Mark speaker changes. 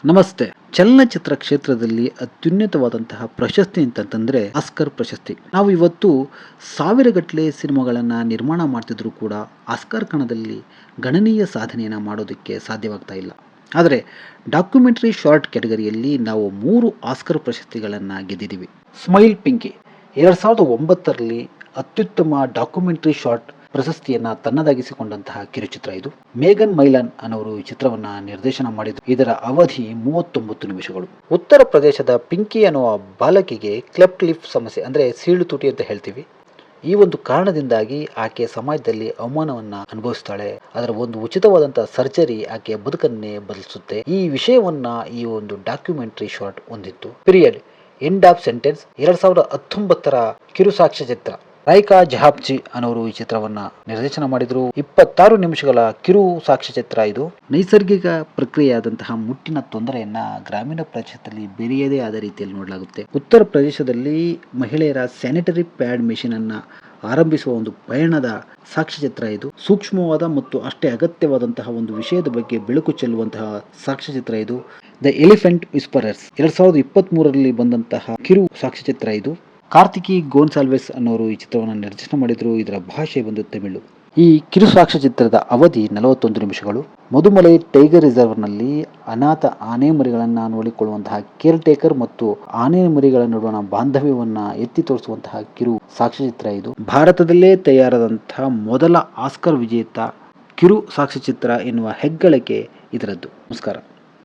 Speaker 1: ನಮಸ್ತೆ. ಚಲನಚಿತ್ರ ಕ್ಷೇತ್ರದಲ್ಲಿ ಅತ್ಯುನ್ನತವಾದಂತಹ ಪ್ರಶಸ್ತಿ ಅಂತಂತಂದ್ರೆ ಆಸ್ಕರ್ ಪ್ರಶಸ್ತಿ. ನಾವು ಇವತ್ತು ಸಾವಿರಗಟ್ಟಲೆ ಸಿನಿಮಾಗಳನ್ನು ನಿರ್ಮಾಣ ಮಾಡ್ತಿದ್ರು ಕೂಡ ಆಸ್ಕರ್ ಕಣದಲ್ಲಿ ಗಣನೀಯ ಸಾಧನೆಯನ್ನು ಮಾಡೋದಕ್ಕೆ ಸಾಧ್ಯವಾಗ್ತಾ ಇಲ್ಲ. ಆದರೆ ಡಾಕ್ಯುಮೆಂಟರಿ ಶಾರ್ಟ್ ಕ್ಯಾಟಗರಿಯಲ್ಲಿ ನಾವು 3 ಆಸ್ಕರ್ ಪ್ರಶಸ್ತಿಗಳನ್ನು ಗೆದ್ದಿದ್ದೀವಿ. ಸ್ಮೈಲ್ ಪಿಂಕಿ 2009ರಲ್ಲಿ ಅತ್ಯುತ್ತಮ ಡಾಕ್ಯುಮೆಂಟರಿ ಶಾರ್ಟ್ ಪ್ರಶಸ್ತಿಯನ್ನ ತನ್ನದಾಗಿಸಿಕೊಂಡಂತಹ ಕಿರುಚಿತ್ರ ಇದು. ಮೇಗನ್ ಮೈಲನ್ ಅನ್ನೋರು ಈ ಚಿತ್ರವನ್ನ ನಿರ್ದೇಶನ ಮಾಡಿದ್ರು. ಇದರ ಅವಧಿ 39 ನಿಮಿಷಗಳು. ಉತ್ತರ ಪ್ರದೇಶದ ಪಿಂಕಿ ಅನ್ನುವ ಬಾಲಕಿಗೆ ಕ್ಲೆಫ್ಟ್ ಲಿಪ್ ಸಮಸ್ಯೆ ಅಂದ್ರೆ ಸೀಳು ತುಟಿ ಅಂತ ಹೇಳ್ತೀವಿ. ಈ ಒಂದು ಕಾರಣದಿಂದಾಗಿ ಆಕೆ ಸಮಾಜದಲ್ಲಿ ಅವಮಾನವನ್ನ ಅನುಭವಿಸ್ತಾಳೆ. ಅದರ ಒಂದು ಉಚಿತವಾದಂತಹ ಸರ್ಜರಿ ಆಕೆಯ ಬದುಕನ್ನೇ ಬದಲಿಸುತ್ತೆ. ಈ ವಿಷಯವನ್ನ ಈ ಒಂದು ಡಾಕ್ಯುಮೆಂಟರಿ ಶಾರ್ಟ್ ಹೊಂದಿತ್ತು. ಪೀರಿಯಡ್ ಎಂಡ್ ಆಫ್ ಸೆಂಟೆನ್ಸ್ 2019ರ ಕಿರು ಸಾಕ್ಷ್ಯ ಚಿತ್ರ. ರಾಯ್ಕಾ ಜಹಾಬ್ಜಿ ಅನ್ನೋರು ಈ ಚಿತ್ರವನ್ನ ನಿರ್ದೇಶನ ಮಾಡಿದ್ರು. 26 ನಿಮಿಷಗಳ ಕಿರು ಸಾಕ್ಷ್ಯ ಚಿತ್ರ ಇದು. ನೈಸರ್ಗಿಕ ಪ್ರಕ್ರಿಯೆಯಾದಂತಹ ಮುಟ್ಟಿನ ತೊಂದರೆಯನ್ನ ಗ್ರಾಮೀಣ ಪ್ರದೇಶದಲ್ಲಿ ಬೇರೆಯದೇ ಆದ ರೀತಿಯಲ್ಲಿ ನೋಡಲಾಗುತ್ತೆ. ಉತ್ತರ ಪ್ರದೇಶದಲ್ಲಿ ಮಹಿಳೆಯರ ಸ್ಯಾನಿಟರಿ ಪ್ಯಾಡ್ ಮೆಷಿನ್ ಅನ್ನ ಆರಂಭಿಸುವ ಒಂದು ಪಯಣದ ಸಾಕ್ಷ್ಯಚಿತ್ರ ಇದು. ಸೂಕ್ಷ್ಮವಾದ ಮತ್ತು ಅಷ್ಟೇ ಅಗತ್ಯವಾದಂತಹ ಒಂದು ವಿಷಯದ ಬಗ್ಗೆ ಬೆಳಕು ಚೆಲ್ಲುವಂತಹ ಸಾಕ್ಷ್ಯಚಿತ್ರ ಇದು. ದ ಎಲಿಫೆಂಟ್ ವಿಸ್ಪರರ್ಸ್ 2023ರಲ್ಲಿ ಬಂದಂತಹ ಕಿರು ಸಾಕ್ಷ್ಯಚಿತ್ರ ಇದು. ಕಾರ್ತಿಕಿ ಗೋನ್ಸಾಲ್ವೆಸ್ ಅನ್ನೋರು ಈ ಚಿತ್ರವನ್ನು ನಿರ್ದೇಶನ ಮಾಡಿದ್ರು. ಇದರ ಭಾಷೆ ಬಂದು ತಮಿಳು. ಈ ಕಿರು ಸಾಕ್ಷ್ಯ ಚಿತ್ರದ ಅವಧಿ 41 ನಿಮಿಷಗಳು. ಮಧುಮಲೈ ಟೈಗರ್ ರಿಸರ್ವ್ನಲ್ಲಿ ಅನಾಥ ಆನೆ ಮರಿಗಳನ್ನು ನೋಡಿಕೊಳ್ಳುವಂತಹ ಕೇರ್ ಟೇಕರ್ ಮತ್ತು ಆನೆ ಮರಿಗಳ ನಡುವಣ ಬಾಂಧವ್ಯವನ್ನ ಎತ್ತಿ ತೋರಿಸುವಂತಹ ಕಿರು ಸಾಕ್ಷ್ಯಚಿತ್ರ ಇದು. ಭಾರತದಲ್ಲೇ ತಯಾರಾದಂತಹ ಮೊದಲ ಆಸ್ಕರ್ ವಿಜೇತ ಕಿರು ಸಾಕ್ಷ್ಯಚಿತ್ರ ಎನ್ನುವ ಹೆಗ್ಗಳಿಕೆ ಇದರದ್ದು. ನಮಸ್ಕಾರ.